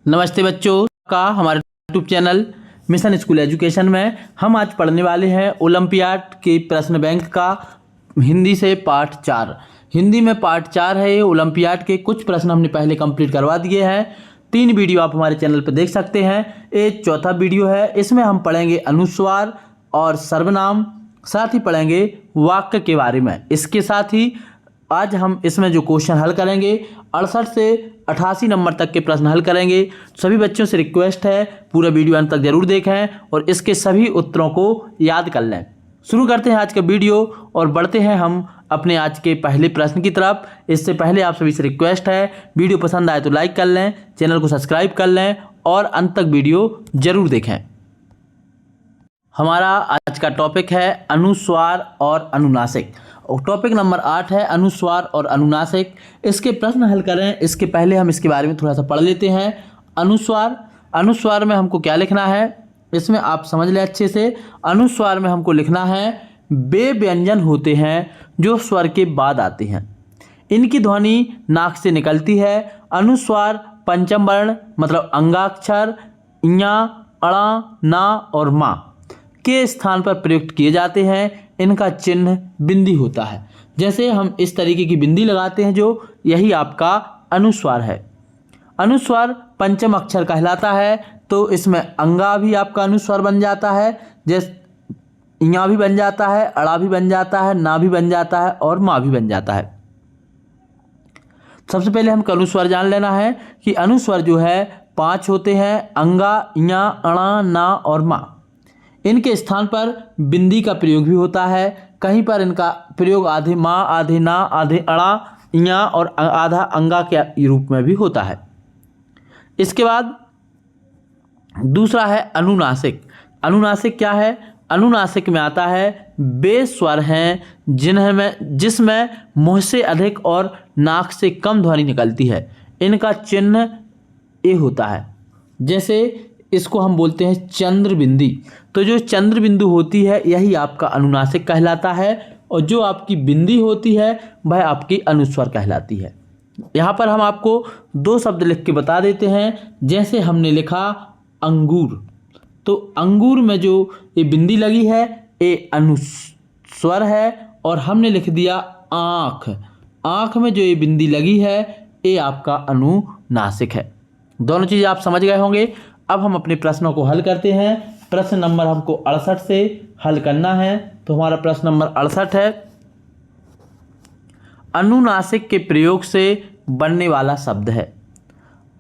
नमस्ते बच्चों का हमारे YouTube channel mission school education में हम आज पढ़ने वाले हैं ओलंपियाड के प्रश्न बैंक का हिंदी से पार्ट 4। हिंदी में पार्ट 4 है। ये ओलंपियाड के कुछ प्रश्न हमने पहले कंप्लीट करवा दिए हैं। 3 वीडियो आप हमारे चैनल पर देख सकते हैं। ये चौथा वीडियो है। इसमें हम पढ़ेंगे अनुस्वार और सर्वनाम, साथ ही पढ़ेंगे वाक्य के बारे में। इसके साथ ही आज हम इसमें जो क्वेश्चन हल करेंगे 68 से 88 नंबर तक के प्रश्न हल करेंगे। सभी बच्चों से रिक्वेस्ट है पूरा वीडियो अंत तक जरूर देखें और इसके सभी उत्तरों को याद कर लें। शुरू करते हैं आज का वीडियो और बढ़ते हैं हम अपने आज के पहले प्रश्न की तरफ। इससे पहले आप सभी से रिक्वेस्ट है, वीडियो पसंद आए तो लाइक कर लें, चैनल को सब्सक्राइब कर लें और अंत तक वीडियो जरूर देखें। हमारा आज का टॉपिक है अनुस्वार और अनुनासिक। टॉपिक नंबर 8 है अनुस्वार और अनुनासिक। इसके प्रश्न हल करें इसके पहले हम इसके बारे में थोड़ा सा पढ़ लेते हैं। अनुस्वार में हमको क्या लिखना है, इसमें आप समझ लें अच्छे से। अनुस्वार में हमको लिखना है वे व्यंजन होते हैं जो स्वर के बाद आते हैं, इनकी ध्वनि नाक से निकलती है। अनुस्वार पंचम वर्ण मतलब अंगाक्षर ञ, अणा, ना और मा के स्थान पर प्रयुक्त किए जाते हैं। इनका चिन्ह बिंदी होता है। जैसे हम इस तरीके की बिंदी लगाते हैं, जो यही आपका अनुस्वार है। अनुस्वार पंचम अक्षर कहलाता है, तो इसमें अंगा भी आपका अनुस्वार बन जाता है, जैसे ञ भी बन जाता है, अड़ा भी बन जाता है, ना भी बन जाता है और मा भी बन जाता है। सबसे पहले हमको अनुस्वार जान लेना है कि अनुस्वार जो है 5 होते हैं, अंगा, ञ, अणा, ना और मा। इनके स्थान पर बिंदी का प्रयोग भी होता है। कहीं पर इनका प्रयोग आधे माँ, आधे ना, आधे अड़ा, ञ और आधा अंगा के रूप में भी होता है। इसके बाद दूसरा है अनुनासिक। अनुनासिक क्या है? अनुनासिक में आता है वे स्वर हैं जिसमें मुंह से अधिक और नाक से कम ध्वनि निकलती है। इनका चिन्ह ए होता है। जैसे इसको हम बोलते हैं चंद्र बिंदी। तो जो चंद्र बिंदु होती है यही आपका अनुनासिक कहलाता है, और जो आपकी बिंदी होती है वह आपकी अनुस्वार कहलाती है। यहाँ पर हम आपको 2 शब्द लिख के बता देते हैं। जैसे हमने लिखा अंगूर, तो अंगूर में जो ये बिंदी लगी है ये अनुस्वार है, और हमने लिख दिया आँख। आँख में जो ये बिंदी लगी है ये आपका अनुनासिक है। दोनों चीज़ आप समझ गए होंगे। अब हम अपने प्रश्नों को हल करते हैं। प्रश्न नंबर हमको 68 से हल करना है। तो हमारा प्रश्न नंबर 68 है अनुनासिक के प्रयोग से बनने वाला शब्द है।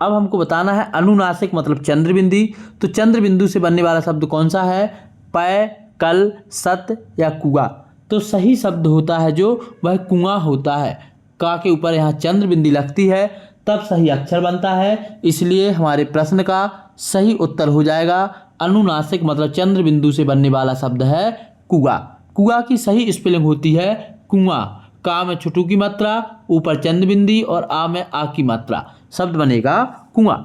अब हमको बताना है अनुनासिक मतलब चंद्रबिंदी। तो चंद्रबिंदु से बनने वाला शब्द कौन सा है? पै, कल, सत या कुआ। तो सही शब्द होता है जो वह कुआं होता है। का के ऊपर यहाँ चंद्रबिंदी लगती है तब सही अक्षर बनता है। इसलिए हमारे प्रश्न का सही उत्तर हो जाएगा अनुनासिक मतलब चंद्र बिंदु से बनने वाला शब्द है कुआ। कुआ की सही स्पेलिंग होती है कुआं। का में छुटू की मात्रा, ऊपर चंद्र बिंदी और आ में आ की मात्रा, शब्द बनेगा कुआं।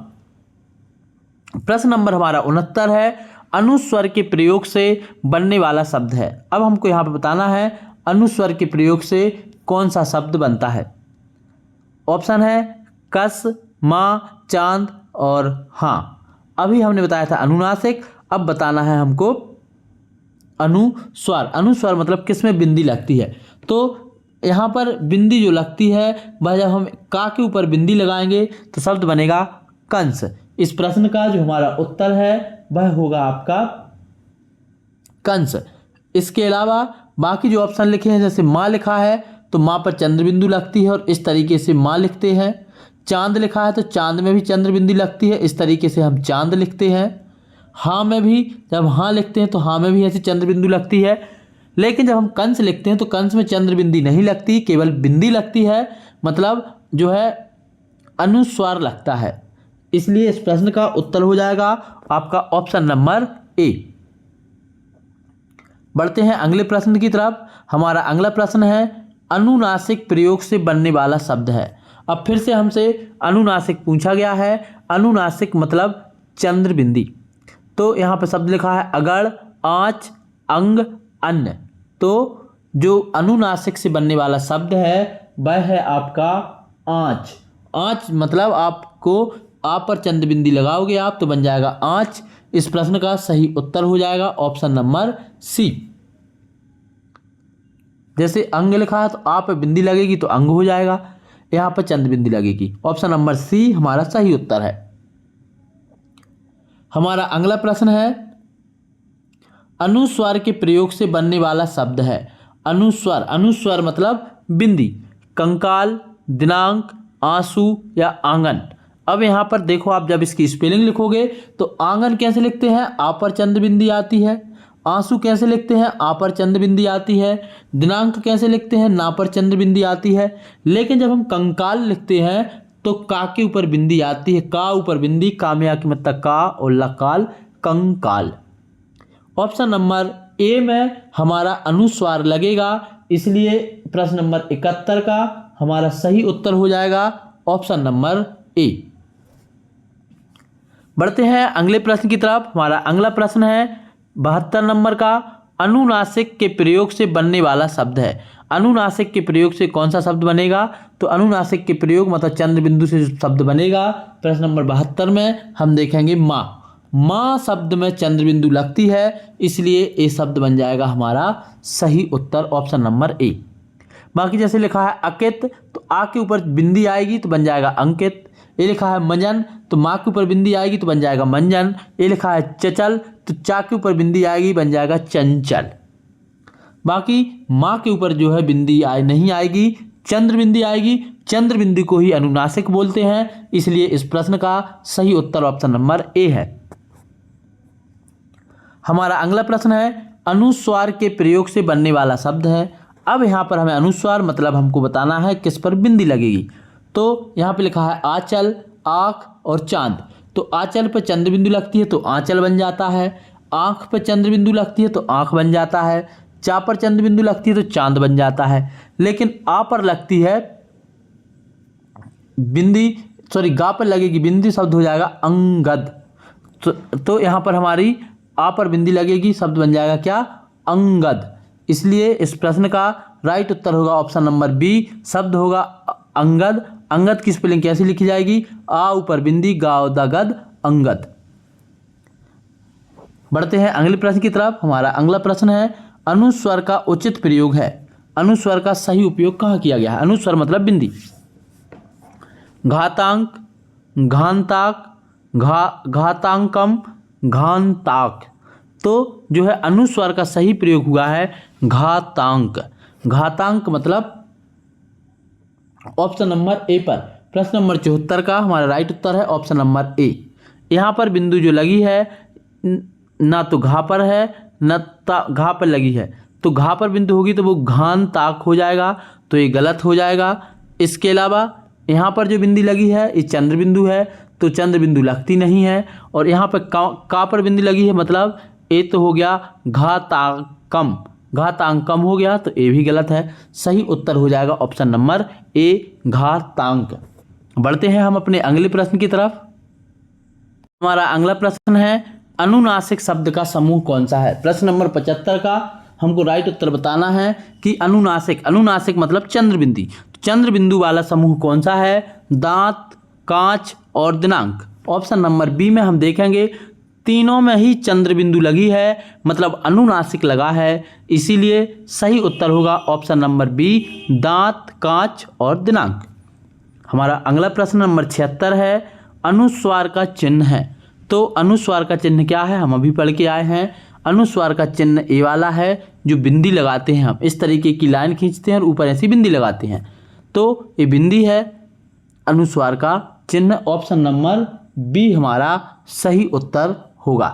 प्रश्न नंबर हमारा 69 है अनुस्वर के प्रयोग से बनने वाला शब्द है। अब हमको यहाँ पर बताना है अनुस्वर के प्रयोग से कौन सा शब्द बनता है। ऑप्शन है कस, माँ, चांद और हाँ। अभी हमने बताया था अनुनासिक, अब बताना है हमको अनुस्वार। अनुस्वार मतलब किस में बिंदी लगती है। तो यहाँ पर बिंदी जो लगती है वह जब हम का के ऊपर बिंदी लगाएंगे तो शब्द बनेगा कंस। इस प्रश्न का जो हमारा उत्तर है वह होगा आपका कंस। इसके अलावा बाकी जो ऑप्शन लिखे हैं, जैसे माँ लिखा है तो माँ पर चंद्र बिंदु लगती है और इस तरीके से माँ लिखते हैं। चांद लिखा है तो चांद में भी चंद्र बिंदी लगती है, इस तरीके से हम चांद लिखते हैं। हाँ में भी जब हाँ लिखते हैं तो हाँ में भी ऐसी चंद्र बिंदु लगती है। लेकिन जब हम कंस लिखते हैं तो कंस में चंद्र बिंदी नहीं लगती, केवल बिंदी लगती है, मतलब जो है अनुस्वार लगता है। इसलिए इस प्रश्न का उत्तर हो जाएगा आपका ऑप्शन नंबर ए। बढ़ते हैं अगले प्रश्न की तरफ। हमारा अगला प्रश्न है अनुनासिक प्रयोग से बनने वाला शब्द है। अब फिर से हमसे अनुनासिक पूछा गया है। अनुनासिक मतलब चंद्र बिंदी। तो यहाँ पर शब्द लिखा है अगड़, आँच, अंग, अन्न। तो जो अनुनासिक से बनने वाला शब्द है वह है आपका आँच। आँच मतलब आपको आ पर चंद्र बिंदी लगाओगे आप तो बन जाएगा आँच। इस प्रश्न का सही उत्तर हो जाएगा ऑप्शन नंबर सी। जैसे अंग लिखा है तो आ पर बिंदी लगेगी तो अंग हो जाएगा, यहां पर चंद्र बिंदी लगेगी। ऑप्शन नंबर सी हमारा सही उत्तर है। हमारा अगला प्रश्न है अनुस्वार के प्रयोग से बनने वाला शब्द है। अनुस्वार, अनुस्वार मतलब बिंदी, कंकाल, दिनांक, आंसू या आंगन। अब यहां पर देखो, आप जब इसकी स्पेलिंग लिखोगे तो आंगन कैसे लिखते हैं, आ पर चंद्र बिंदी आती है। आंसू कैसे लिखते हैं, आ पर चंद्र बिंदी आती है। दिनांक कैसे लिखते हैं, ना पर चंद्र बिंदी आती है। लेकिन जब हम कंकाल लिखते हैं तो का के ऊपर बिंदी आती है, का ऊपर बिंदी, कामया की मतलब का और लकाल, कंकाल। ऑप्शन नंबर ए में हमारा अनुस्वार लगेगा, इसलिए प्रश्न नंबर 71 का हमारा सही उत्तर हो जाएगा ऑप्शन नंबर ए। बढ़ते हैं अगले प्रश्न की तरफ। हमारा अगला प्रश्न है 72 नंबर का, अनुनासिक के प्रयोग से बनने वाला शब्द है। अनुनासिक के प्रयोग से कौन सा शब्द बनेगा, तो अनुनासिक के प्रयोग मतलब चंद्र बिंदु से शब्द बनेगा। प्रश्न नंबर 72 में हम देखेंगे माँ। माँ शब्द में चंद्र बिंदु लगती है, इसलिए ये शब्द बन जाएगा हमारा सही उत्तर ऑप्शन नंबर ए। बाकी जैसे लिखा है अकित तो आ के ऊपर बिंदी आएगी तो बन जाएगा अंकित। ये लिखा है मंजन तो माँ के ऊपर बिंदी आएगी तो बन जाएगा मंजन। ये लिखा है चचल तो चा के ऊपर बिंदी आएगी, बन जाएगा चंचल। बाकी माँ के ऊपर जो है बिंदी नहीं आएगी, चंद्र बिंदी आएगी। चंद्र बिंदु को ही अनुनासिक बोलते हैं, इसलिए इस प्रश्न का सही उत्तर ऑप्शन नंबर ए है। हमारा अगला प्रश्न है अनुस्वार के प्रयोग से बनने वाला शब्द है। अब यहाँ पर हमें अनुस्वार मतलब हमको बताना है किस पर बिंदी लगेगी। तो यहाँ पे लिखा है आंचल, आँख और चांद। तो आंचल पर चंद्र बिंदु लगती है तो आंचल बन जाता है। आँख पर चंद्र बिंदु लगती है तो आँख बन जाता है। चा पर चंद्र बिंदु लगती है तो चांद बन जाता है। लेकिन आ पर लगती है बिंदी, गा पर लगेगी बिंदी, शब्द हो जाएगा अंगद। तो यहाँ पर हमारी आ पर बिंदी लगेगी, शब्द बन जाएगा क्या, अंगद। इसलिए इस प्रश्न का राइट उत्तर होगा ऑप्शन नंबर बी, शब्द होगा अंगद। अंगद की स्पेलिंग कैसे लिखी जाएगी, आ ऊपर बिंदी, गा द गद, अंगद। बढ़ते हैं अगले प्रश्न की तरफ। हमारा अगला प्रश्न है अनुस्वर का उचित प्रयोग है। अनुस्वर का सही उपयोग कहाँ किया गया है। अनुस्वर मतलब बिंदी। घातांक, घांताक, घातांकम, घांताक। तो जो है अनुस्वर का सही प्रयोग हुआ है घातांक। घातांक मतलब ऑप्शन नंबर ए पर। प्रश्न नंबर 74 का हमारा राइट उत्तर है ऑप्शन नंबर ए। यहाँ पर बिंदु जो लगी है ना तो घा पर है न घा पर लगी है, तो घा पर बिंदु होगी तो वो घान ताक हो जाएगा, तो ये गलत हो जाएगा। इसके अलावा यहाँ पर जो बिंदी लगी है ये चंद्र बिंदु है, तो चंद्र बिंदु लगती नहीं है। और यहाँ पर का पर बिंदी लगी है, मतलब ए तो हो गया घातांकम, घातांकम हो गया, तो ए भी गलत है। सही उत्तर हो जाएगा ऑप्शन नंबर ए, घातांक। बढ़ते हैं हम अपने अगले प्रश्न की तरफ। हमारा अगला प्रश्न है अनुनासिक शब्द का समूह कौन सा है। प्रश्न नंबर 75 का हमको राइट उत्तर बताना है कि अनुनासिक, अनुनासिक मतलब चंद्र बिंदी, चंद्र बिंदु वाला समूह कौन सा है। दांत, कांच और दिनांक। ऑप्शन नंबर बी में हम देखेंगे तीनों में ही चंद्र बिंदु लगी है, मतलब अनुनासिक लगा है, इसीलिए सही उत्तर होगा ऑप्शन नंबर बी, दांत, कांच और दिनांक। हमारा अगला प्रश्न नंबर 76 है अनुस्वार का चिन्ह है। तो अनुस्वार का चिन्ह क्या है, हम अभी पढ़ के आए हैं। अनुस्वार का चिन्ह ए वाला है, जो बिंदी लगाते हैं, हम इस तरीके की लाइन खींचते हैं और ऊपर ऐसी बिंदी लगाते हैं, तो ये बिंदी है अनुस्वार का चिन्ह। ऑप्शन नंबर बी हमारा सही उत्तर होगा।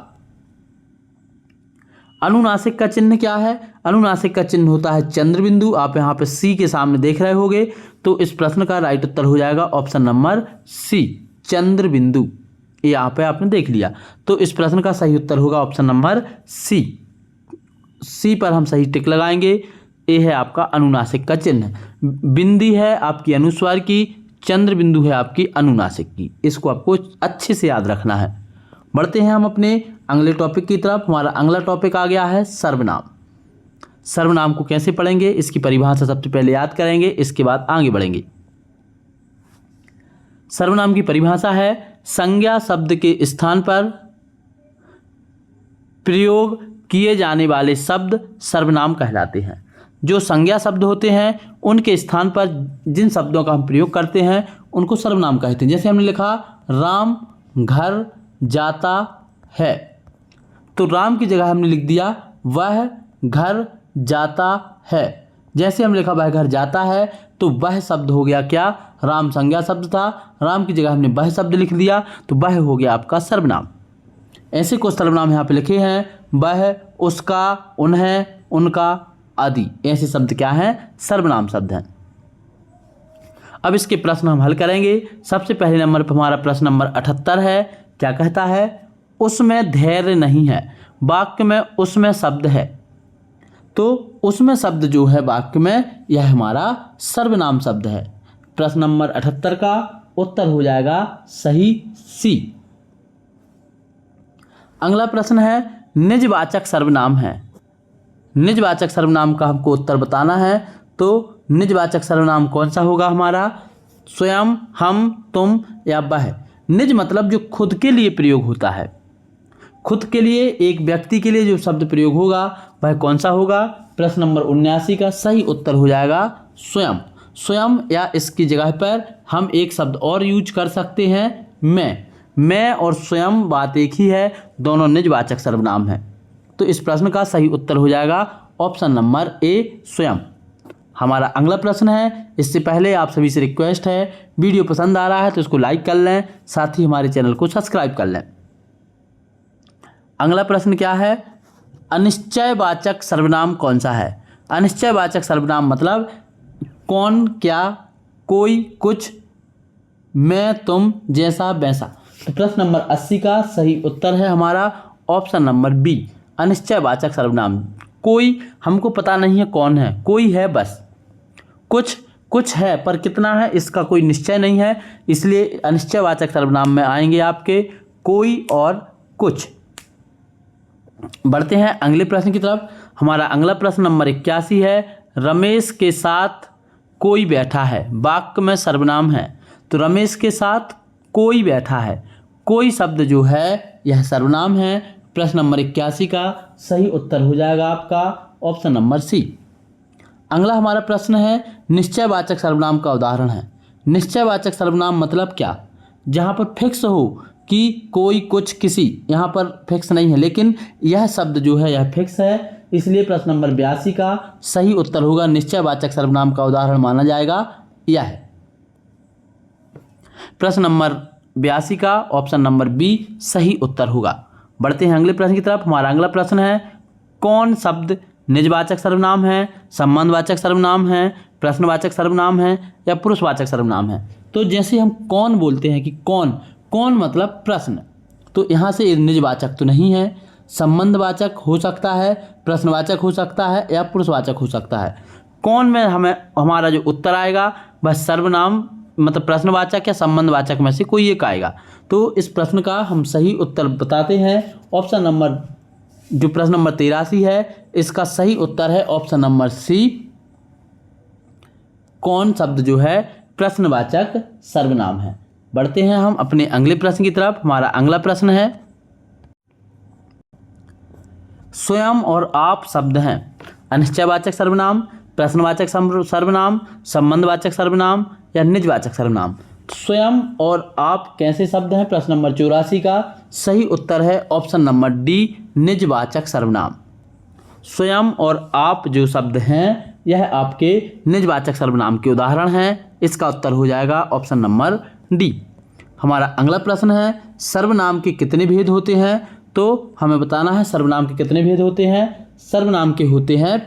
अनुनासिक का चिन्ह क्या है। अनुनासिक का चिन्ह होता है चंद्र बिंदु। आप यहाँ पे सी के सामने देख रहे होगे, तो इस प्रश्न का राइट उत्तर हो जाएगा ऑप्शन नंबर सी, चंद्र बिंदु। ये यहाँ पे आपने देख लिया, तो इस प्रश्न का सही उत्तर होगा ऑप्शन नंबर सी। सी पर हम सही टिक लगाएंगे। ये है आपका अनुनासिक का चिन्ह। बिंदी है आपकी अनुस्वार की, चंद्र बिंदु है आपकी अनुनासिक की। इसको आपको अच्छे से याद रखना है। बढ़ते हैं हम अपने अगले टॉपिक की तरफ। हमारा अगला टॉपिक आ गया है सर्वनाम। सर्वनाम को कैसे पढ़ेंगे, इसकी परिभाषा सबसे पहले याद करेंगे, इसके बाद आगे बढ़ेंगे। सर्वनाम की परिभाषा है संज्ञा शब्द के स्थान पर प्रयोग किए जाने वाले शब्द सर्वनाम कहलाते हैं। जो संज्ञा शब्द होते हैं उनके स्थान पर जिन शब्दों का हम प्रयोग करते हैं उनको सर्वनाम कहते हैं। जैसे हमने लिखा राम घर जाता है, तो राम की जगह हमने लिख दिया वह घर जाता है। जैसे हम लिखा वह घर जाता है, तो वह शब्द हो गया क्या, राम संज्ञा शब्द था, राम की जगह हमने वह शब्द लिख दिया तो वह हो गया आपका सर्वनाम। ऐसे कुछ सर्वनाम यहाँ पे लिखे हैं, वह, उसका, उन्हें, उनका आदि, ऐसे शब्द क्या हैं, सर्वनाम शब्द हैं। अब इसके प्रश्न हम हल करेंगे। सबसे पहले नंबर पर हमारा प्रश्न नंबर 78 है। क्या कहता है, उसमें धैर्य नहीं है। वाक्य में उसमें शब्द है, तो उसमें शब्द जो है वाक्य में यह हमारा सर्वनाम शब्द है। प्रश्न नंबर 78 का उत्तर हो जाएगा सही सी। अगला प्रश्न है निजवाचक सर्वनाम है। निजवाचक सर्वनाम का हमको उत्तर बताना है, तो निजवाचक सर्वनाम कौन सा होगा हमारा, स्वयं, हम, तुम या वह। निज मतलब जो खुद के लिए प्रयोग होता है, खुद के लिए, एक व्यक्ति के लिए जो शब्द प्रयोग होगा वह कौन सा होगा। प्रश्न नंबर 79 का सही उत्तर हो जाएगा स्वयं। स्वयं या इसकी जगह पर हम एक शब्द और यूज कर सकते हैं, मैं और स्वयं बात एक ही है, दोनों निजवाचक सर्वनाम हैं। तो इस प्रश्न का सही उत्तर हो जाएगा ऑप्शन नंबर ए स्वयं। हमारा अगला प्रश्न है, इससे पहले आप सभी से रिक्वेस्ट है, वीडियो पसंद आ रहा है तो इसको लाइक कर लें, साथ ही हमारे चैनल को सब्सक्राइब कर लें। अगला प्रश्न क्या है, अनिश्चयवाचक सर्वनाम कौन सा है। अनिश्चयवाचक सर्वनाम मतलब कौन, क्या, कोई, कुछ, मैं, तुम, जैसा, वैसा। तो प्रश्न नंबर 80 का सही उत्तर है हमारा ऑप्शन नंबर बी, अनिश्चयवाचक सर्वनाम। कोई हमको पता नहीं है कौन है, कोई है बस, कुछ है पर कितना है इसका कोई निश्चय नहीं है, इसलिए अनिश्चयवाचक सर्वनाम में आएंगे आपके कोई और कुछ। बढ़ते हैं अगले प्रश्न की तरफ। हमारा अगला प्रश्न नंबर 81 है, रमेश के साथ कोई बैठा है। वाक्य में सर्वनाम है, तो रमेश के साथ कोई बैठा है, कोई शब्द जो है यह सर्वनाम है। प्रश्न नंबर 81 का सही उत्तर हो जाएगा आपका ऑप्शन नंबर सी। अगला हमारा प्रश्न है, निश्चयवाचक सर्वनाम का उदाहरण है। निश्चयवाचक सर्वनाम मतलब क्या, जहाँ पर फिक्स हो कि कोई, कुछ, किसी, यहाँ पर फिक्स नहीं है, लेकिन यह शब्द जो है यह फिक्स है, इसलिए प्रश्न नंबर 82 का सही उत्तर होगा निश्चयवाचक सर्वनाम का उदाहरण माना जाएगा यह है। प्रश्न नंबर 82 का ऑप्शन नंबर बी सही उत्तर होगा। बढ़ते हैं अगले प्रश्न की तरफ। हमारा अगला प्रश्न है, कौन शब्द निजवाचक सर्वनाम है, संबंधवाचक सर्वनाम है, प्रश्नवाचक सर्वनाम है या पुरुषवाचक सर्वनाम है। तो जैसे हम कौन बोलते हैं कि कौन मतलब प्रश्न, तो यहाँ से निजवाचक तो नहीं है, संबंधवाचक हो सकता है, प्रश्नवाचक हो सकता है या पुरुषवाचक हो सकता है। कौन में हमारा जो उत्तर आएगा वह सर्वनाम मतलब प्रश्नवाचक या संबंधवाचक में से कोई एक आएगा। तो इस प्रश्न का हम सही उत्तर बताते हैं, ऑप्शन नंबर जो प्रश्न नंबर 83 है इसका सही उत्तर है ऑप्शन नंबर सी, कौन शब्द जो है प्रश्नवाचक सर्वनाम है। बढ़ते हैं हम अपने अगले प्रश्न की तरफ। हमारा अगला प्रश्न है, स्वयं और आप शब्द हैं अनिश्चयवाचक सर्वनाम, प्रश्नवाचक सर्वनाम, संबंधवाचक सर्वनाम या निजवाचक सर्वनाम। स्वयं और आप कैसे शब्द हैं, प्रश्न नंबर 84 का सही उत्तर है ऑप्शन नंबर डी, निजवाचक सर्वनाम। स्वयं और आप जो शब्द हैं यह आपके निजवाचक सर्वनाम के उदाहरण हैं, इसका उत्तर हो जाएगा ऑप्शन नंबर डी। हमारा अगला प्रश्न है, सर्वनाम के कितने भेद होते हैं। तो हमें बताना है सर्वनाम के कितने भेद होते हैं। सर्वनाम के होते हैं,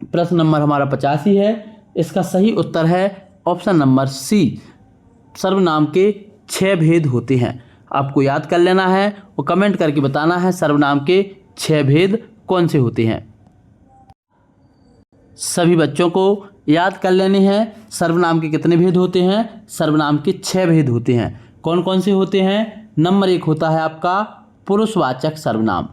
प्रश्न नंबर हमारा 85 है, इसका सही उत्तर है ऑप्शन नंबर सी, सर्वनाम के 6 भेद होते हैं। आपको याद कर लेना है और कमेंट करके बताना है सर्वनाम के 6 भेद कौन से होते हैं। सभी बच्चों को याद कर लेने हैं सर्वनाम के कितने भेद होते हैं। सर्वनाम के 6 भेद होते हैं। कौन कौन से होते हैं। नंबर 1 होता है आपका पुरुषवाचक सर्वनाम।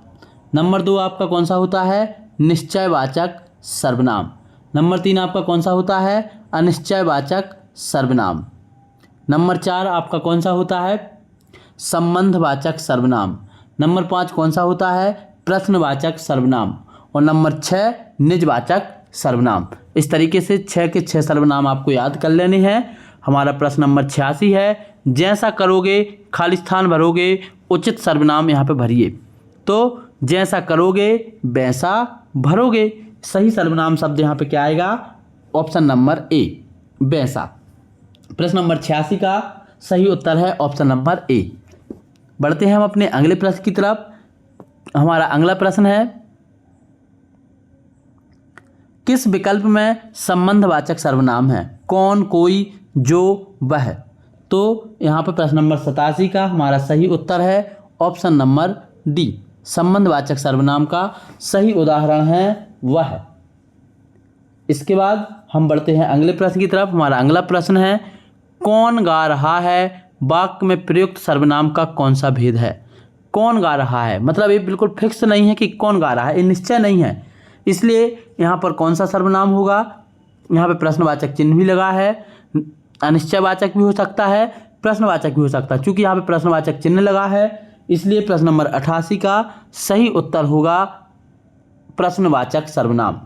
नंबर 2 आपका कौन सा होता है, निश्चयवाचक सर्वनाम। नंबर 3 आपका कौन सा होता है, अनिश्चयवाचक सर्वनाम। नंबर 4 आपका कौन सा होता है? संबंधवाचक सर्वनाम। नंबर 5 कौन सा होता है? प्रश्नवाचक सर्वनाम। और नंबर 6 निजवाचक सर्वनाम। इस तरीके से 6 के 6 सर्वनाम आपको याद कर लेने हैं। हमारा प्रश्न नंबर 86 है, जैसा करोगे खाली स्थान भरोगे, उचित सर्वनाम यहाँ पे भरिए। तो जैसा करोगे वैसा भरोगे। सही सर्वनाम शब्द यहाँ पे क्या आएगा? ऑप्शन नंबर ए, वैसा। प्रश्न नंबर 86 का सही उत्तर है ऑप्शन नंबर ए। बढ़ते हैं हम अपने अगले प्रश्न की तरफ। हमारा अगला प्रश्न है, किस विकल्प में संबंधवाचक सर्वनाम है? कौन, कोई, जो, वह। तो यहाँ पर प्रश्न नंबर 87 का हमारा सही उत्तर है ऑप्शन नंबर डी। संबंधवाचक सर्वनाम का सही उदाहरण है वह। इसके बाद हम बढ़ते हैं अगले प्रश्न की तरफ। हमारा अगला प्रश्न है, कौन गा रहा है? वाक्य में प्रयुक्त सर्वनाम का कौन सा भेद है? कौन गा रहा है मतलब ये बिल्कुल फिक्स नहीं है कि कौन गा रहा है, ये निश्चय नहीं है। इसलिए यहाँ पर कौन सा सर्वनाम होगा? यहाँ पे प्रश्नवाचक चिन्ह भी लगा है, अनिश्चयवाचक भी हो सकता है, प्रश्नवाचक भी हो सकता है। चूंकि यहाँ पे प्रश्नवाचक चिन्ह लगा है इसलिए प्रश्न नंबर 88 का सही उत्तर होगा प्रश्नवाचक सर्वनाम।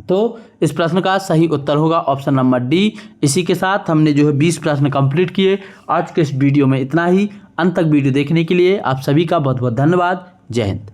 तो इस प्रश्न का सही उत्तर होगा ऑप्शन नंबर डी। इसी के साथ हमने जो है 20 प्रश्न कंप्लीट किए। आज के इस वीडियो में इतना ही। अंत तक वीडियो देखने के लिए आप सभी का बहुत बहुत धन्यवाद। जय हिंद।